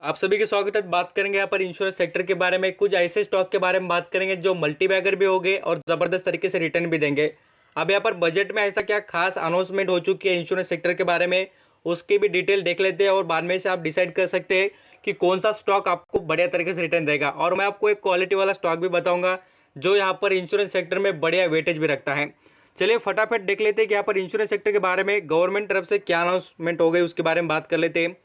आप सभी का स्वागत है। बात करेंगे यहाँ पर इंश्योरेंस सेक्टर के बारे में, कुछ ऐसे स्टॉक के बारे में बात करेंगे जो मल्टी बैगर भी होंगे और ज़बरदस्त तरीके से रिटर्न भी देंगे। अब यहाँ पर बजट में ऐसा क्या खास अनाउंसमेंट हो चुकी है इंश्योरेंस सेक्टर के बारे में, उसकी भी डिटेल देख लेते हैं और बाद में से आप डिसाइड कर सकते हैं कि कौन सा स्टॉक आपको बढ़िया तरीके से रिटर्न देगा। और मैं आपको एक क्वालिटी वाला स्टॉक भी बताऊँगा जो यहाँ पर इंश्योरेंस सेक्टर में बढ़िया वेटेज भी रखता है। चलिए फटाफट देख लेते हैं कि यहाँ पर इंश्योरेंस सेक्टर के बारे में गवर्नमेंट तरफ से क्या अनाउंसमेंट हो गई, उसके बारे में बात कर लेते हैं।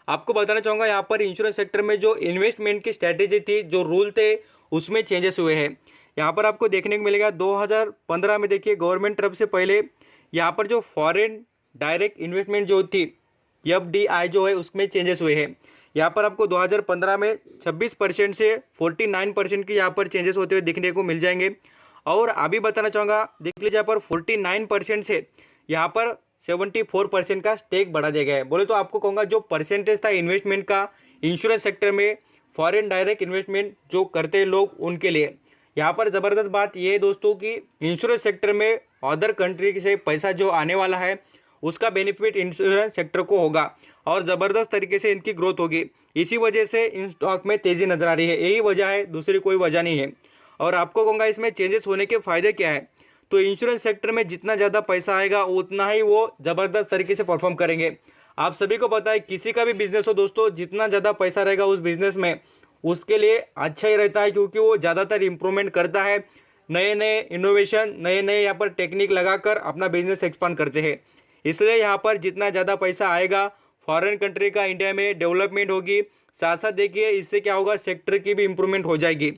आपको बताना चाहूँगा यहाँ पर इंश्योरेंस सेक्टर में जो इन्वेस्टमेंट की स्ट्रैटेजी थी, जो रूल थे, उसमें चेंजेस हुए हैं। यहाँ पर आपको देखने को मिलेगा 2015 में देखिए गवर्नमेंट तरफ से पहले यहाँ पर जो फॉरेन डायरेक्ट इन्वेस्टमेंट जो थी एफडीआई जो है उसमें चेंजेस हुए हैं। यहाँ पर आपको 2015 में 26% से 49% की यहाँ पर चेंजेस होते हुए दिखने को मिल जाएंगे। और अभी बताना चाहूँगा देख लीजिए यहाँ पर 49% से यहाँ पर 74% का स्टेक बढ़ा दिया गया है। बोले तो आपको कहूँगा जो परसेंटेज था इन्वेस्टमेंट का इंश्योरेंस सेक्टर में, फॉरेन डायरेक्ट इन्वेस्टमेंट जो करते हैं लोग उनके लिए, यहाँ पर ज़बरदस्त बात यह है दोस्तों कि इंश्योरेंस सेक्टर में अदर कंट्री से पैसा जो आने वाला है उसका बेनिफिट इंश्योरेंस सेक्टर को होगा और ज़बरदस्त तरीके से इनकी ग्रोथ होगी। इसी वजह से इन स्टॉक में तेज़ी नजर आ रही है, यही वजह है, दूसरी कोई वजह नहीं है। और आपको कहूँगा इसमें चेंजेस होने के फ़ायदे क्या है, तो इंश्योरेंस सेक्टर में जितना ज़्यादा पैसा आएगा उतना ही वो ज़बरदस्त तरीके से परफॉर्म करेंगे। आप सभी को पता है किसी का भी बिजनेस हो दोस्तों, जितना ज़्यादा पैसा रहेगा उस बिज़नेस में उसके लिए अच्छा ही रहता है, क्योंकि वो ज़्यादातर इम्प्रूवमेंट करता है, नए नए इनोवेशन, नए नए यहाँ पर टेक्निक लगाकर अपना बिजनेस एक्सपांड करते हैं। इसलिए यहाँ पर जितना ज़्यादा पैसा आएगा फॉरेन कंट्री का इंडिया में डेवलपमेंट होगी, साथ साथ देखिए इससे क्या होगा, सेक्टर की भी इम्प्रूवमेंट हो जाएगी।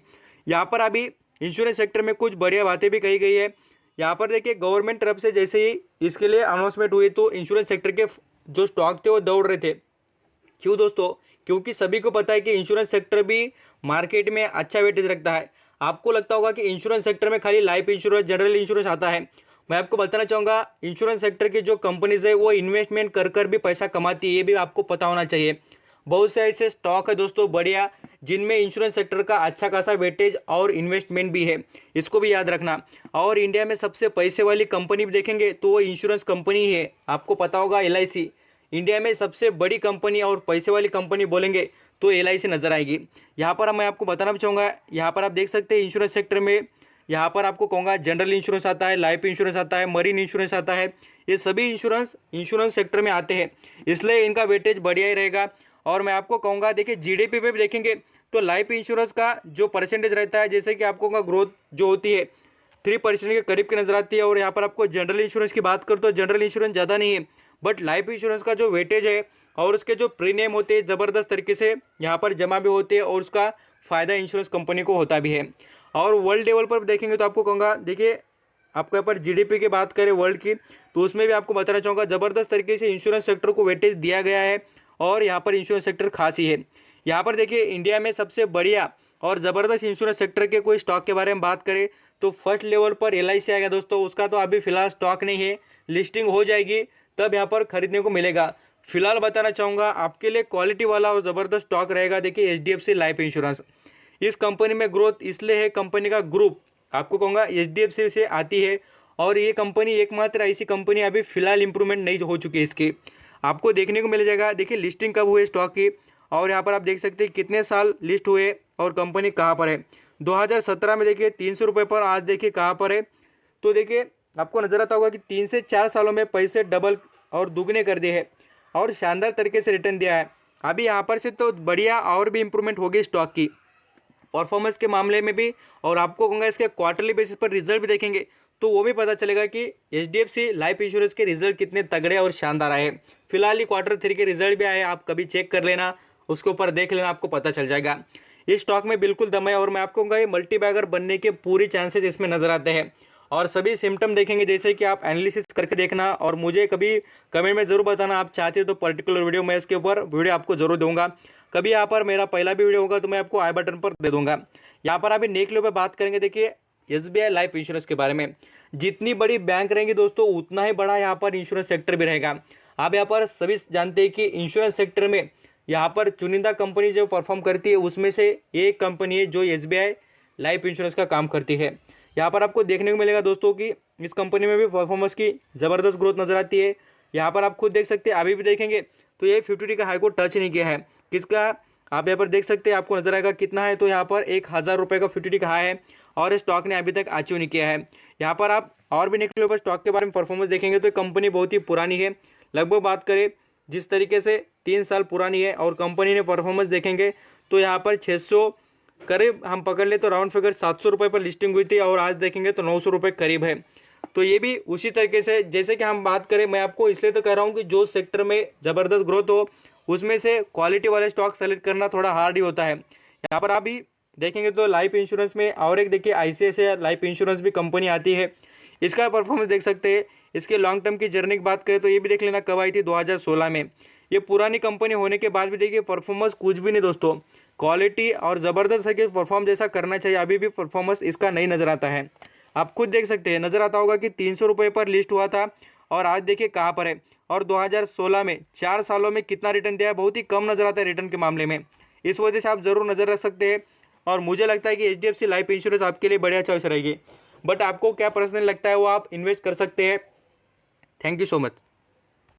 यहाँ पर अभी इंश्योरेंस सेक्टर में कुछ बढ़िया बातें भी कही गई है। यहाँ पर देखिए गवर्नमेंट तरफ से जैसे ही इसके लिए अनाउंसमेंट हुई तो इंश्योरेंस सेक्टर के जो स्टॉक थे वो दौड़ रहे थे। क्यों दोस्तों? क्योंकि सभी को पता है कि इंश्योरेंस सेक्टर भी मार्केट में अच्छा वेटेज रखता है। आपको लगता होगा कि इंश्योरेंस सेक्टर में खाली लाइफ इंश्योरेंस, जनरल इंश्योरेंस आता है। मैं आपको बताना चाहूँगा इंश्योरेंस सेक्टर की जो कंपनीज है वो इन्वेस्टमेंट कर कर भी पैसा कमाती है, ये भी आपको पता होना चाहिए। बहुत से ऐसे स्टॉक है दोस्तों बढ़िया, जिनमें इंश्योरेंस सेक्टर का अच्छा खासा वेटेज और इन्वेस्टमेंट भी है, इसको भी याद रखना। और इंडिया में सबसे पैसे वाली कंपनी भी देखेंगे तो वो इंश्योरेंस कंपनी ही है। आपको पता होगा एलआईसी, इंडिया में सबसे बड़ी कंपनी और पैसे वाली कंपनी बोलेंगे तो एलआईसी नज़र आएगी। यहाँ पर मैं आपको बताना भी चाहूँगा, यहाँ पर आप देख सकते हैं इंश्योरेंस सेक्टर में, यहाँ पर आपको कहूँगा जनरल इंश्योरेंस आता है, लाइफ इंश्योरेंस आता है, मरीन इंश्योरेंस आता है। ये सभी इंश्योरेंस सेक्टर में आते हैं, इसलिए इनका वेटेज बढ़िया ही रहेगा। और मैं आपको कहूँगा देखिए जीडीपी पे भी देखेंगे तो लाइफ इंश्योरेंस का जो परसेंटेज रहता है, जैसे कि आपको कहूँगा ग्रोथ जो होती है 3% के करीब की नजर आती है। और यहाँ पर आपको जनरल इंश्योरेंस की बात करो तो जनरल इंश्योरेंस ज़्यादा नहीं है, बट लाइफ इंश्योरेंस का जो वेटेज है और उसके जो प्रीमियम होते हैं ज़बरदस्त तरीके से यहाँ पर जमा भी होते हैं और उसका फ़ायदा इंश्योरेंस कंपनी को होता भी है। और वर्ल्ड लेवल पर देखेंगे तो आपको कहूँगा देखिए, आपको यहाँ पर जीडीपी की बात करें वर्ल्ड की तो उसमें भी आपको बताना चाहूँगा ज़बरदस्त तरीके से इंश्योरेंस सेक्टर को वेटेज दिया गया है और यहाँ पर इंश्योरेंस सेक्टर खास ही है। यहाँ पर देखिए इंडिया में सबसे बढ़िया और ज़बरदस्त इंश्योरेंस सेक्टर के कोई स्टॉक के बारे में बात करें तो फर्स्ट लेवल पर एलआईसी आएगा दोस्तों। उसका तो अभी फिलहाल स्टॉक नहीं है, लिस्टिंग हो जाएगी तब यहाँ पर खरीदने को मिलेगा। फिलहाल बताना चाहूँगा आपके लिए क्वालिटी वाला और ज़बरदस्त स्टॉक रहेगा देखिए एचडीएफसी लाइफ इंश्योरेंस। इस कंपनी में ग्रोथ इसलिए है, कंपनी का ग्रुप आपको कहूँगा एचडीएफसी से आती है और ये कंपनी एकमात्र ऐसी कंपनी अभी फिलहाल इंप्रूवमेंट नहीं हो चुकी है इसकी, आपको देखने को मिल जाएगा। देखिए लिस्टिंग कब हुई स्टॉक की और यहाँ पर आप देख सकते हैं कितने साल लिस्ट हुए और कंपनी कहाँ पर है। 2017 में देखिए 300 रुपये पर, आज देखिए कहाँ पर है। तो देखिए आपको नजर आता होगा कि 3 से 4 सालों में पैसे डबल और दुगने कर दिए हैं और शानदार तरीके से रिटर्न दिया है। अभी यहाँ पर से तो बढ़िया और भी इंप्रूवमेंट होगी स्टॉक की परफॉर्मेंस के मामले में भी। और आपको कहूँगा इसके क्वार्टरली बेसिस पर रिजल्ट भी देखेंगे तो वो भी पता चलेगा कि एचडीएफसी लाइफ इंश्योरेंस के रिजल्ट कितने तगड़े और शानदार आए। फिलहाल ही Q3 के रिजल्ट भी आए, आप कभी चेक कर लेना, उसके ऊपर देख लेना, आपको पता चल जाएगा। इस स्टॉक में बिल्कुल दम है और मैं आपको कहूँगा ये मल्टी बैगर बनने के पूरी चांसेस इसमें नजर आते हैं। और सभी सिम्टम देखेंगे जैसे कि आप एनालिसिस करके देखना और मुझे कभी कमेंट में ज़रूर बताना आप चाहते हो तो पर्टिकुलर वीडियो मैं इसके ऊपर वीडियो आपको जरूर दूंगा। कभी यहाँ पर मेरा पहला भी वीडियो होगा तो मैं आपको आई बटन पर दे दूंगा। यहाँ पर अभी नेक्स्ट वीडियो पर बात करेंगे देखिए एसबीआई लाइफ इंश्योरेंस के बारे में। जितनी बड़ी बैंक रहेंगी दोस्तों उतना ही बड़ा यहाँ पर इंश्योरेंस सेक्टर भी रहेगा। आप यहाँ पर सभी जानते हैं कि इंश्योरेंस सेक्टर में यहाँ पर चुनिंदा कंपनी जो परफॉर्म करती है उसमें से एक कंपनी है जो एसबीआई लाइफ इंश्योरेंस का काम करती है। यहाँ पर आपको देखने को मिलेगा दोस्तों कि इस कंपनी में भी परफॉर्मेंस की ज़बरदस्त ग्रोथ नजर आती है। यहाँ पर आप खुद देख सकते हैं, अभी भी देखेंगे तो ये 50 का हाई को टच नहीं किया है। किसका? आप यहाँ पर देख सकते हैं, आपको नजर आएगा कितना है, तो यहाँ पर 1000 रुपये का 50 का हाई है और इस स्टॉक ने अभी तक अचीव नहीं किया है। यहाँ पर आप और भी निकले पर स्टॉक के बारे में परफॉर्मेंस देखेंगे तो कंपनी बहुत ही पुरानी है, लगभग बात करें जिस तरीके से 3 साल पुरानी है, और कंपनी ने परफॉर्मेंस देखेंगे तो यहाँ पर 600 करीब हम पकड़ ले तो राउंड फिगर 700 रुपये पर लिस्टिंग हुई थी, और आज देखेंगे तो 900 रुपये करीब है। तो ये भी उसी तरीके से जैसे कि हम बात करें, मैं आपको इसलिए तो कह रहा हूँ कि जो सेक्टर में ज़बरदस्त ग्रोथ हो उसमें से क्वालिटी वाले स्टॉक सेलेक्ट करना थोड़ा हार्ड ही होता है। यहाँ पर आप भी देखेंगे तो लाइफ इंश्योरेंस में और एक देखिए ICICI लाइफ इंश्योरेंस भी कंपनी आती है, इसका परफॉर्मेंस देख सकते हैं। इसके लॉन्ग टर्म की जर्नी की बात करें तो ये भी देख लेना कब आई थी, 2016 में। ये पुरानी कंपनी होने के बाद भी देखिए परफॉर्मेंस कुछ भी नहीं दोस्तों, क्वालिटी और ज़बरदस्त है कि परफॉर्म जैसा करना चाहिए, अभी भी परफॉर्मेंस इसका नहीं नज़र आता है। आप खुद देख सकते हैं, नज़र आता होगा कि 300 रुपये पर लिस्ट हुआ था और आज देखिए कहाँ पर है, और 2016 में 4 सालों में कितना रिटर्न दिया है, बहुत ही कम नज़र आता है रिटर्न के मामले में। इस वजह से आप ज़रूर नज़र रख सकते हैं, और मुझे लगता है कि HDFC लाइफ इंश्योरेंस आपके लिए बढ़िया चॉइस रहेगी। बट आपको क्या पर्सनल लगता है वो आप इन्वेस्ट कर सकते हैं। Thank you so much.